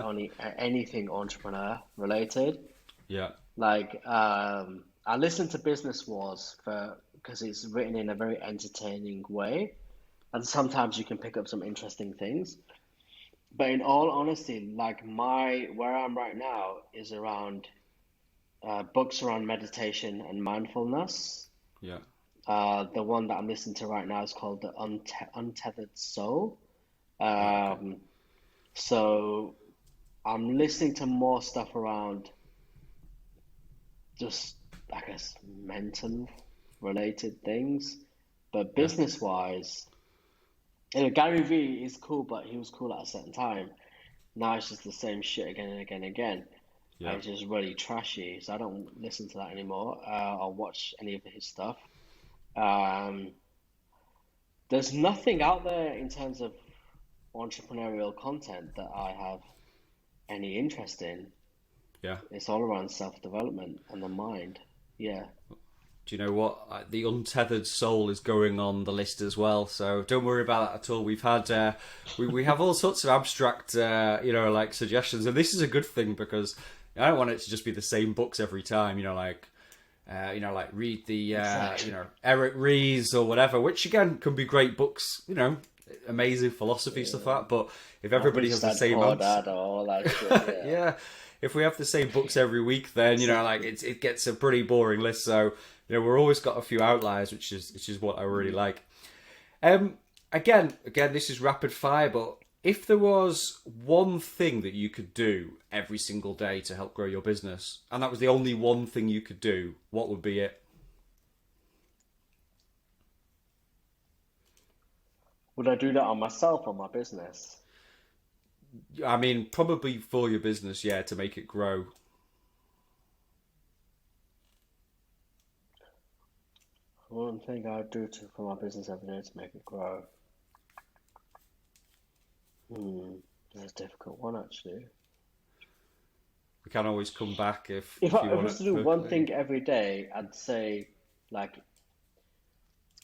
anything entrepreneur related. Yeah. Like, I listen to Business Wars for because it's written in a very entertaining way, and sometimes you can pick up some interesting things. But in all honesty, like my where I'm right now is around books around meditation and mindfulness. Yeah. The one that I'm listening to right now is called The Untethered Soul. Right. Okay. Um, so I'm listening to more stuff around just, I guess, mental related things. But Yeah. business wise, Gary Vee is cool, but he was cool at a certain time. Now it's just the same shit again and again and again. And Yeah. it's just really trashy. So I don't listen to that anymore. Or watch any of his stuff. Um, there's nothing out there in terms of entrepreneurial content that I have any interest in. Yeah. It's all around self-development and the mind. Yeah. Do you know what? The Untethered Soul is going on the list as well, so don't worry about that at all. We've had we have all sorts of abstract like suggestions, and this is a good thing because I don't want it to just be the same books every time. Like read the Exactly. Eric Ries or whatever, which again can be great books. Amazing philosophy stuff like that. But if I've everybody reached has the that same poor answer, dad or all that shit. Yeah. yeah, if we have the same books every week, then like Exactly. it gets a pretty boring list. So we're always got a few outliers, which is what I really Mm. like. Again, this is rapid fire, but if there was one thing that you could do every single day to help grow your business, and that was the only one thing you could do, what would be it? Would I do that on myself or my business? I mean, probably for your business, yeah, to make it grow. One thing I would do for my business every day to make it grow. Hmm. That's a difficult one, actually. We can always come back If if you I want was it. to do one thing every day, I'd say, like,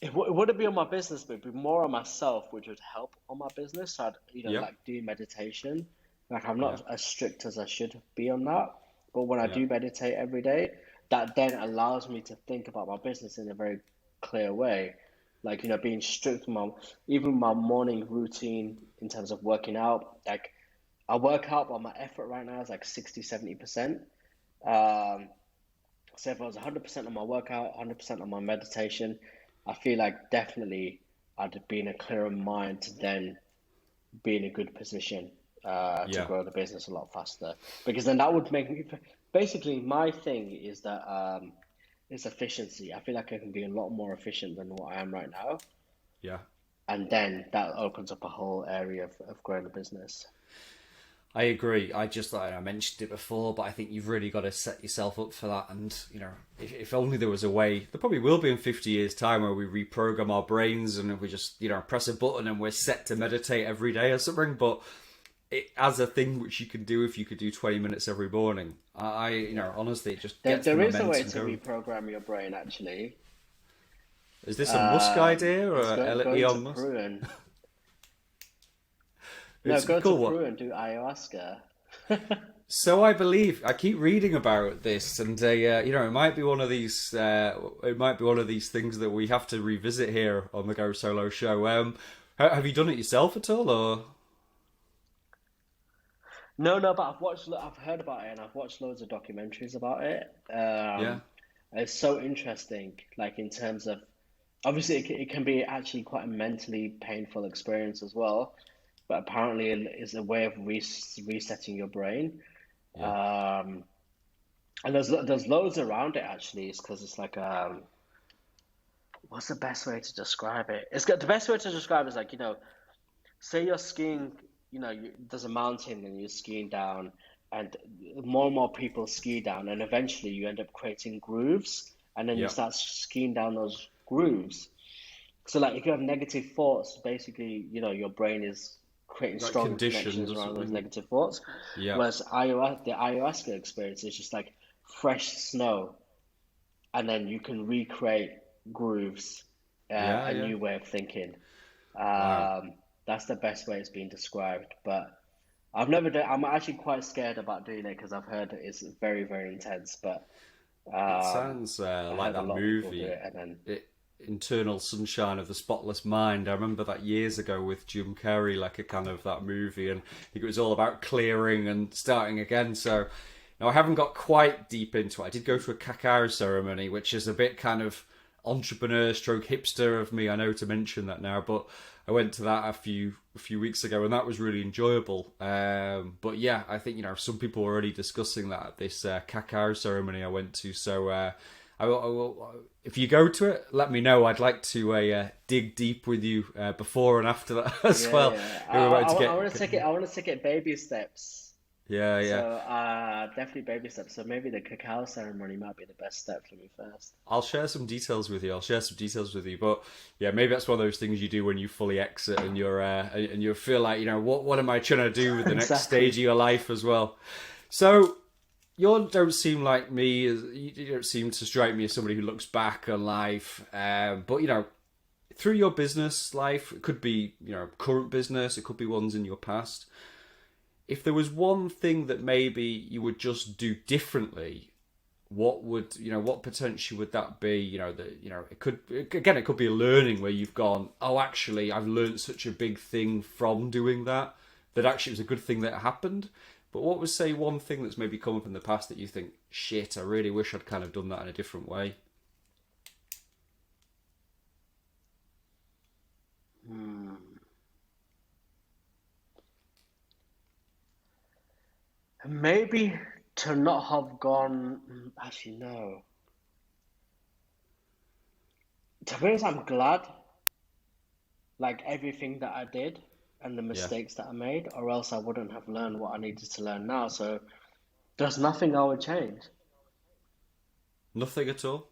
it wouldn't be on my business, but it'd be more on myself, which would help on my business. So I'd, Yeah, like do meditation. Like I'm yeah, not as strict as I should be on that, but when I yeah, do meditate every day, that then allows me to think about my business in a very clear way. Like, being strict with even my morning routine in terms of working out. Like I work out, but my effort right now is like 60, 70%. Um, so if I was 100% on my workout, 100% on my meditation, I feel like definitely I'd be in a clearer mind to then be in a good position to yeah. grow the business a lot faster. Because then that would make me basically my thing is that it's efficiency. I feel like I can be a lot more efficient than what I am right now. Yeah. And then that opens up a whole area of growing the business. I agree. I mentioned it before, but I think you've really got to set yourself up for that. And if only there was a way, there probably will be in 50 years' time where we reprogram our brains and we just press a button and we're set to meditate every day or something. But it as a thing which you can do if you could do 20 minutes every morning. Honestly, it just gets the There is a way momentum to going. reprogram your brain actually. Is this a Musk idea or It's going to Elon Musk? Peru and no, It's go to cool. What? Peru and do ayahuasca. So I believe I keep reading about this, and it might be one of these. It might be one of these things that we have to revisit here on the Go Solo show. Have you done it yourself at all, or No, no, but I've heard about it, and I've watched loads of documentaries about it. yeah, It's so interesting, like in terms of obviously it can be actually quite a mentally painful experience as well, but apparently it's a way of resetting your brain. yeah, Um, and there's loads around it actually. It's because it's like what's the best way to describe it? The best way to describe it is like say you're skiing, there's a mountain and you're skiing down, and more and more people ski down, and eventually you end up creating grooves, and then you yeah, start skiing down those grooves. So, like, if you have negative thoughts, basically, your brain is creating like stronger conditioned connections or around those something? negative thoughts. Yeah, Whereas the ayahuasca experience is just like fresh snow, and then you can recreate grooves, yeah, a yeah. new way of thinking. Wow. Um, That's the best way it's been described. But I've never done. I'm actually quite scared about doing it because I've heard it's very, very intense. But It um, sounds I like heard a that lot of people do movie, it, and then Internal Sunshine of the Spotless Mind. I remember that years ago with Jim Carrey, like a kind of that movie, and I think it was all about clearing and starting again. So, now I haven't got quite deep into it. I did go to a cacao ceremony, which is a bit kind of entrepreneur stroke hipster of me, I know to mention that now, but I went to that a few weeks ago, and that was really enjoyable. But yeah, I think some people were already discussing that at this cacao ceremony I went to. So if you go to it, let me know. I'd like to dig deep with you before and after that as yeah, well. yeah. We were about to I want to take it. I want to take it baby steps. Yeah, yeah. So definitely baby steps. So maybe the cacao ceremony might be the best step for me first. I'll share some details with you. But yeah, maybe that's one of those things you do when you fully exit and you feel like what am I trying to do with the next Exactly. stage of your life as well. So you don't seem like me. You don't seem to strike me as somebody who looks back on life. But through your business life, it could be current business, it could be ones in your past. If there was one thing that maybe you would just do differently, what potentially would that be? It could be a learning where you've gone, oh, actually, I've learned such a big thing from doing that actually it was a good thing that happened. But what was, say, one thing that's maybe come up in the past that you think, shit, I really wish I'd kind of done that in a different way? Hmm. Maybe to not have gone. Actually, no. To be honest, I'm glad. Like everything that I did and the Yeah, mistakes that I made, or else I wouldn't have learned what I needed to learn now. So there's nothing I would change. nothing at all.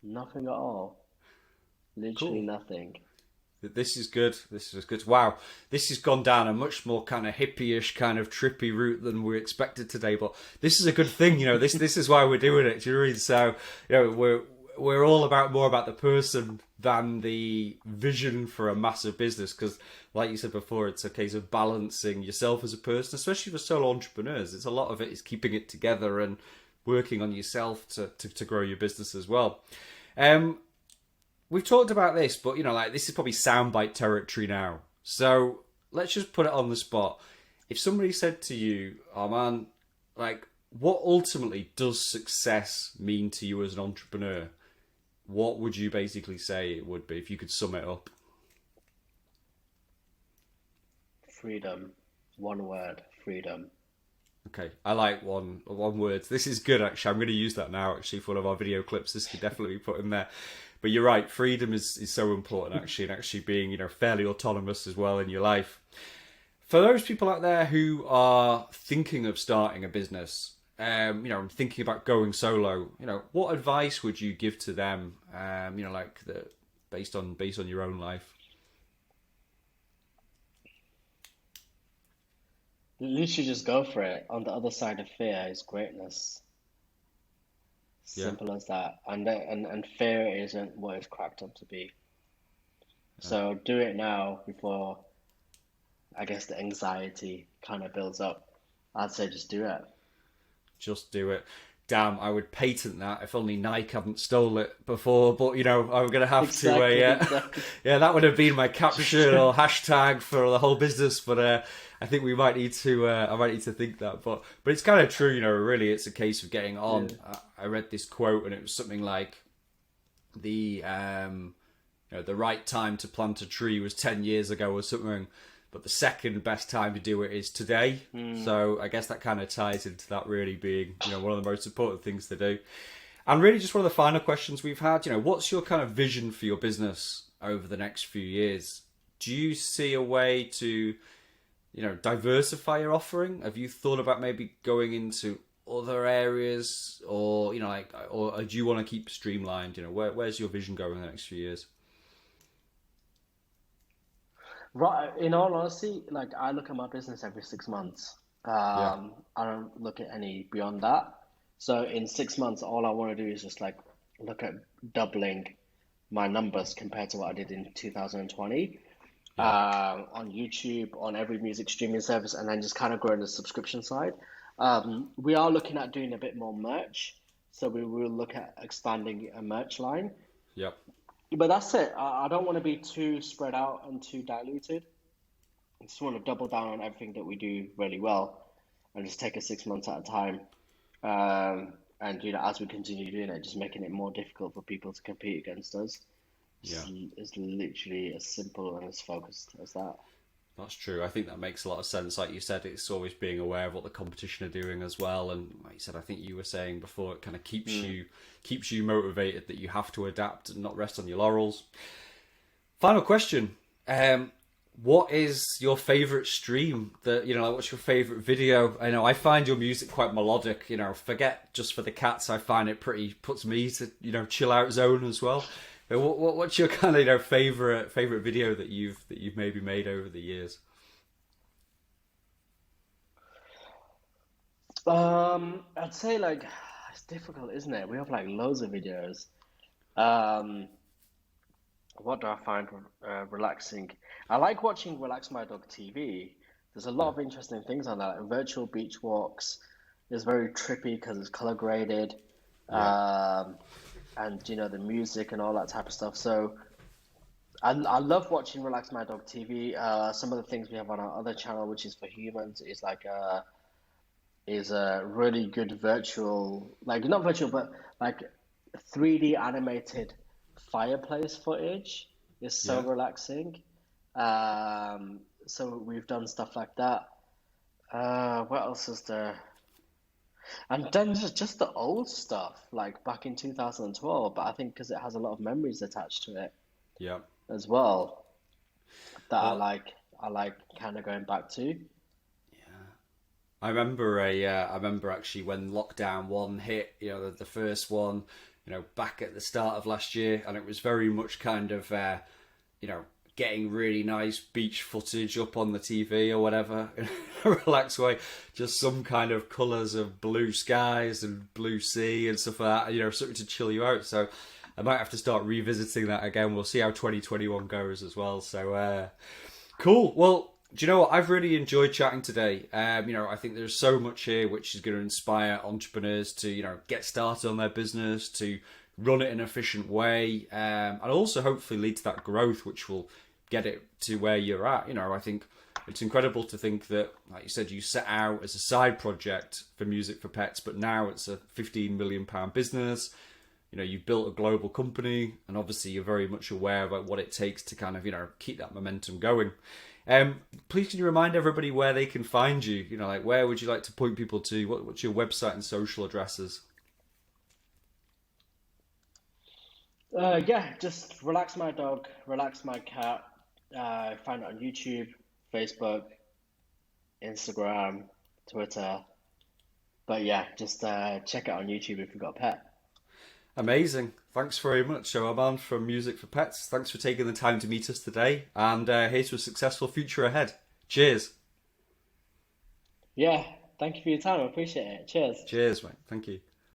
Nothing at all. Literally Cool. nothing. This is good. This is good. Wow, this has gone down a much more kind of hippie-ish, kind of trippy route than we expected today. But this is a good thing, This is why we're doing it. Do you read? So, we're all about more about the person than the vision for a massive business. Because, like you said before, it's a case of balancing yourself as a person, especially for solo entrepreneurs. It's a lot of it is keeping it together and working on yourself to grow your business as well. Um, We've talked about this, but this is probably soundbite territory now. So let's just put it on the spot. If somebody said to you, "Oh man, like, what ultimately does success mean to you as an entrepreneur?" What would you basically say it would be if you could sum it up? Freedom. One word. Freedom. Okay, I like one word. This is good, actually. I'm going to use that now, actually, for one of our video clips. This could definitely be put in there. But you're right, freedom is so important, actually, and actually being, fairly autonomous as well in your life. For those people out there who are thinking of starting a business, and thinking about going solo, what advice would you give to them, based on your own life? Literally just go for it. On the other side of fear is greatness. Yeah. Simple as that. And fear isn't what it's cracked up to be. So do it now before I guess the anxiety kind of builds up. I'd say just do it. Just do it. Damn, I would patent that if only Nike hadn't stole it before. But I'm gonna have to. Exactly, exactly. Yeah, that would have been my caption or hashtag for the whole business. But I think we might need to. I might need to think that. But it's kind of true. Really, it's a case of getting on. Yeah. I read this quote and it was something like the the right time to plant a tree was 10 years ago or something. But the second best time to do it is today. So I guess that kind of ties into that really being, one of the most important things to do. And really just one of the final questions we've had, what's your kind of vision for your business over the next few years? Do you see a way to, diversify your offering? Have you thought about maybe going into other areas or, or do you want to keep streamlined? Where's your vision going in the next few years? Right, in all honesty, like I look at my business every 6 months. Yeah. I don't look at any beyond that. So in 6 months, all I want to do is just like look at doubling my numbers compared to what I did in 2020 Yeah. on YouTube, on every music streaming service, and then just kind of growing the subscription side. We are looking at doing a bit more merch, so we will look at expanding a merch line. Yep. But that's it. I don't want to be too spread out and too diluted. I just want to double down on everything that we do really well and just take it 6 months at a time. And as we continue doing it, just making it more difficult for people to compete against us. Yeah. It's literally as simple and as focused as that. That's true. I think that makes a lot of sense. Like you said, it's always being aware of what the competition are doing as well. And like you said, I think you were saying before, it kind of keeps you motivated that you have to adapt and not rest on your laurels. Final question. What is your favorite stream? Like, what's your favorite video? I know I find your music quite melodic. Forget Just for the Cats. I find it puts me to chill out zone as well. What's your kind of favorite video that you've maybe made over the years? I'd say like it's difficult, isn't it? We have like loads of videos. Um, what do I find relaxing? I like watching Relax My Dog TV. There's a lot Yeah, of interesting things on that. Like virtual beach walks is very trippy because it's color graded. yeah, Um, and the music and all that type of stuff. So I love watching Relax My Dog TV. Some of the things we have on our other channel, which is for humans, is a really good virtual, like not virtual, but like 3D animated fireplace footage. Is so yeah. relaxing. So we've done stuff like that. What else is there? And then just the old stuff, like back in 2012, but I think because it has a lot of memories attached to it Yeah. as well, that Well, I like kind of going back to. I remember actually when lockdown one hit, the first one, back at the start of last year, and it was very much kind of, getting really nice beach footage up on the TV or whatever in a relaxed way. Just some kind of colours of blue skies and blue sea and stuff like that, something to chill you out. So I might have to start revisiting that again. We'll see how 2021 goes as well. So, cool. Well, do you know what? I've really enjoyed chatting today. I think there's so much here which is going to inspire entrepreneurs to, get started on their business, to run it in an efficient way, and also hopefully lead to that growth, which will get it to where you're at. I think it's incredible to think that, like you said, you set out as a side project for Music for Pets, but now it's a £15 million business. You've built a global company, and obviously you're very much aware about what it takes to kind of, keep that momentum going. Please can you remind everybody where they can find you? Like, where would you like to point people to? What's your website and social addresses? Yeah, just Relax My Dog, Relax My Cat. Find it on YouTube, Facebook, Instagram, Twitter. But yeah, just check it on YouTube if you've got a pet. Amazing. Thanks very much. So, Amman from Music for Pets, thanks for taking the time to meet us today. And here's to a successful future ahead. Cheers. Yeah, thank you for your time. I appreciate it. Cheers. Cheers, mate. Thank you.